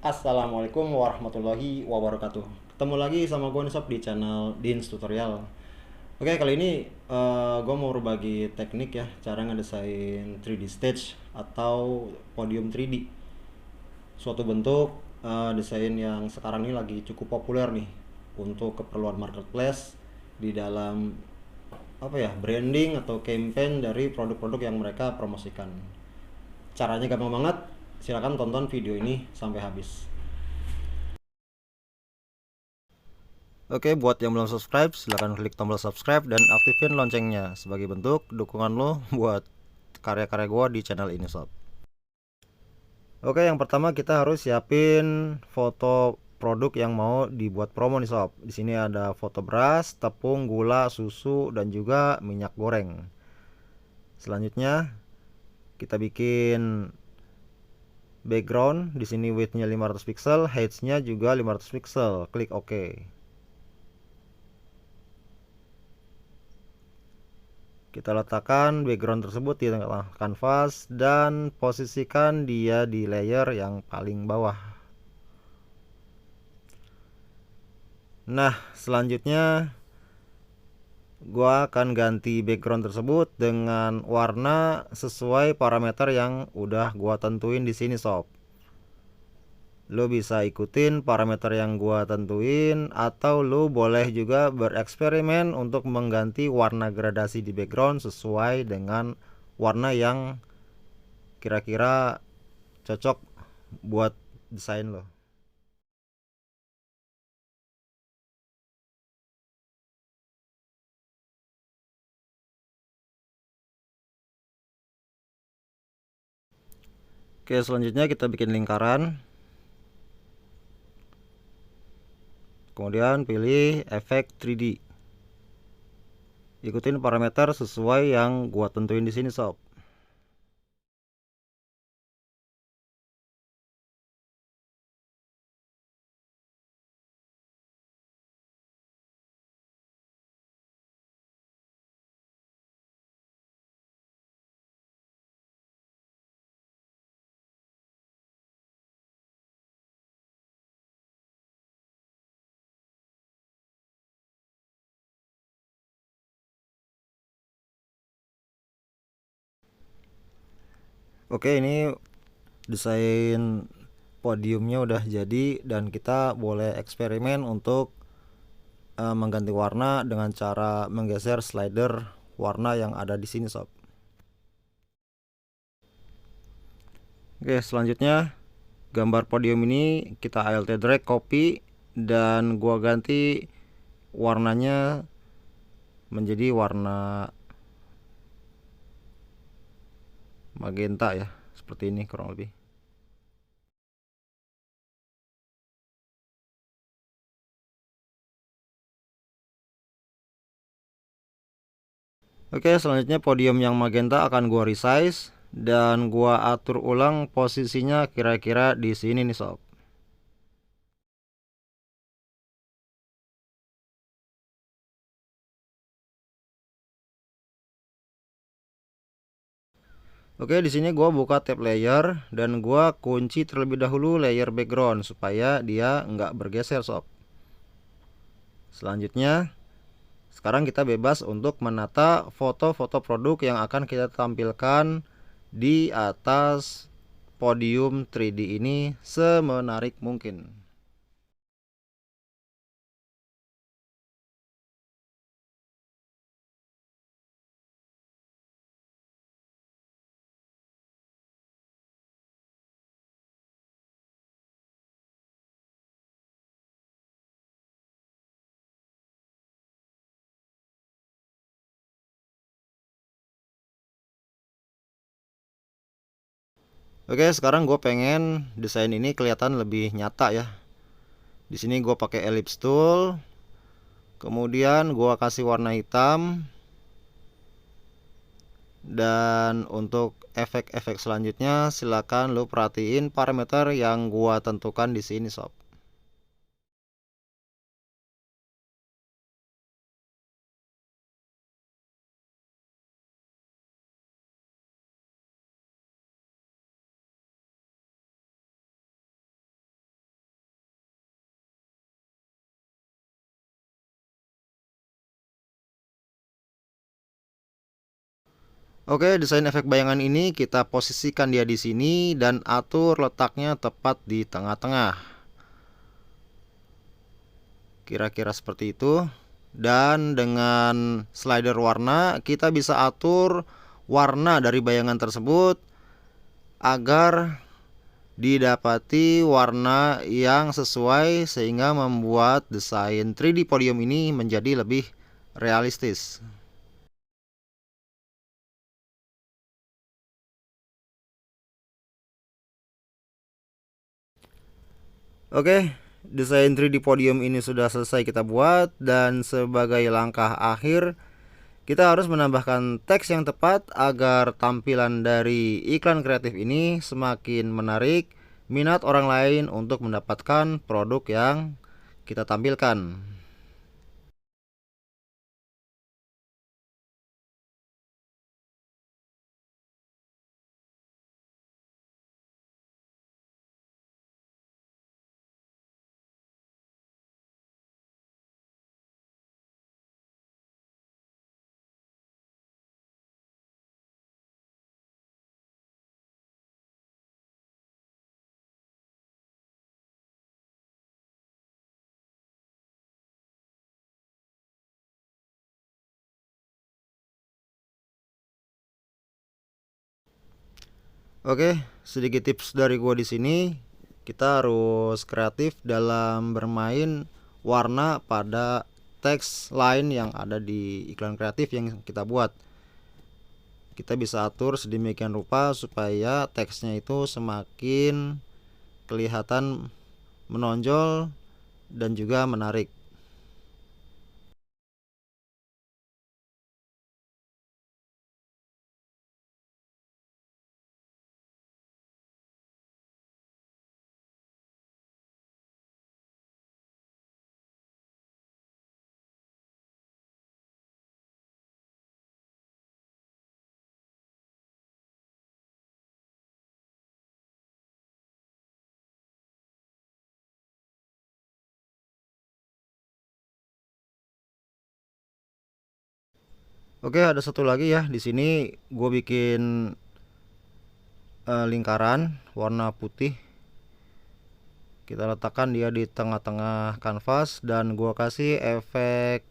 Assalamualaikum warahmatullahi wabarakatuh. Ketemu lagi sama gue Nisop di channel Dins Tutorial. Oke, kali ini gue mau berbagi teknik ya, cara ngedesain 3D stage atau podium 3D. Suatu bentuk desain yang sekarang ini lagi cukup populer nih untuk keperluan marketplace di dalam apa ya, branding atau campaign dari produk-produk yang mereka promosikan. Caranya gampang banget. Silahkan tonton video ini sampai habis. Oke, buat yang belum subscribe, silahkan klik tombol subscribe dan aktifin loncengnya sebagai bentuk dukungan lo buat karya-karya gua di channel ini, sob. Oke, yang pertama kita harus siapin foto produk yang mau dibuat promo nih, sob. Di sini ada foto beras, tepung, gula, susu, dan juga minyak goreng. Selanjutnya kita bikin background. Di sini widthnya 500 pixel, height-nya juga 500 pixel. Klik OK. Kita letakkan background tersebut di tengah kanvas dan posisikan dia di layer yang paling bawah. Nah, selanjutnya gua akan ganti background tersebut dengan warna sesuai parameter yang udah gua tentuin di sini, sob. Lo bisa ikutin parameter yang gua tentuin, atau lo boleh juga bereksperimen untuk mengganti warna gradasi di background sesuai dengan warna yang kira-kira cocok buat desain lo. Oke, selanjutnya kita bikin lingkaran. Kemudian pilih efek 3D. Ikutin parameter sesuai yang gua tentuin di sini, sob. Oke, ini desain podiumnya udah jadi dan kita boleh eksperimen untuk mengganti warna dengan cara menggeser slider warna yang ada di sini, sob. Oke, selanjutnya gambar podium ini kita alt drag copy dan gua ganti warnanya menjadi warna magenta ya, seperti ini kurang lebih. Oke, selanjutnya podium yang magenta akan gua resize dan gua atur ulang posisinya kira-kira di sini nih, sob. Oke, di sini gua buka tab layer dan gua kunci terlebih dahulu layer background supaya dia nggak bergeser, sob. Selanjutnya, sekarang kita bebas untuk menata foto-foto produk yang akan kita tampilkan di atas podium 3D ini semenarik mungkin. Oke, sekarang gue pengen desain ini kelihatan lebih nyata ya. Di sini gue pakai ellipse tool, kemudian gue kasih warna hitam, dan untuk efek-efek selanjutnya silakan lo perhatiin parameter yang gue tentukan di sini, sob. Oke, desain efek bayangan ini kita posisikan dia di sini dan atur letaknya tepat di tengah-tengah. Kira-kira seperti itu. Dan dengan slider warna kita bisa atur warna dari bayangan tersebut agar didapati warna yang sesuai sehingga membuat desain 3D podium ini menjadi lebih realistis. Oke, desain 3D podium ini sudah selesai kita buat, dan sebagai langkah akhir kita harus menambahkan teks yang tepat agar tampilan dari iklan kreatif ini semakin menarik minat orang lain untuk mendapatkan produk yang kita tampilkan. Oke, sedikit tips dari gua di sini. Kita harus kreatif dalam bermain warna pada teks lain yang ada di iklan kreatif yang kita buat. Kita bisa atur sedemikian rupa supaya teksnya itu semakin kelihatan menonjol dan juga menarik. Oke, ada satu lagi ya. Di sini gue bikin lingkaran warna putih. Kita letakkan dia di tengah-tengah kanvas dan gua kasih efek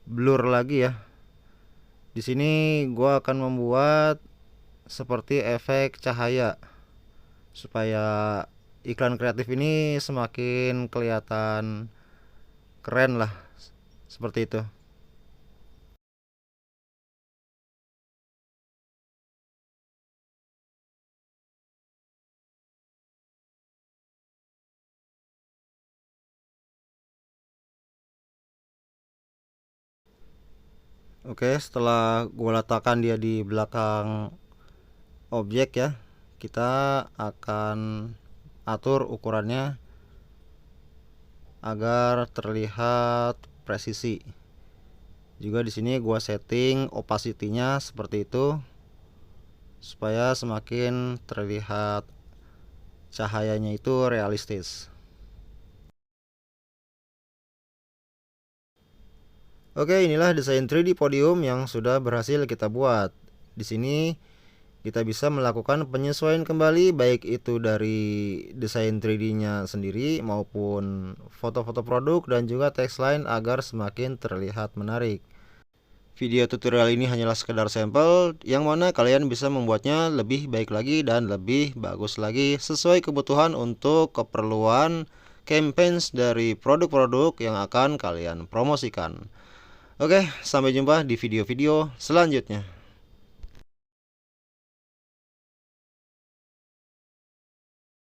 blur lagi ya. Di sini gua akan membuat seperti efek cahaya supaya iklan kreatif ini semakin kelihatan keren lah, seperti itu. Oke, setelah gue letakkan dia di belakang objek ya, kita akan atur ukurannya agar terlihat presisi. Juga di sini gua setting opacity-nya seperti itu supaya semakin terlihat cahayanya itu realistis. Oke, inilah desain 3D podium yang sudah berhasil kita buat. Di sini kita bisa melakukan penyesuaian kembali baik itu dari desain 3D-nya sendiri maupun foto-foto produk dan juga teks lain agar semakin terlihat menarik. Video tutorial ini hanyalah sekedar sampel yang mana kalian bisa membuatnya lebih baik lagi dan lebih bagus lagi sesuai kebutuhan untuk keperluan campaigns dari produk-produk yang akan kalian promosikan. Oke, sampai jumpa di video-video selanjutnya.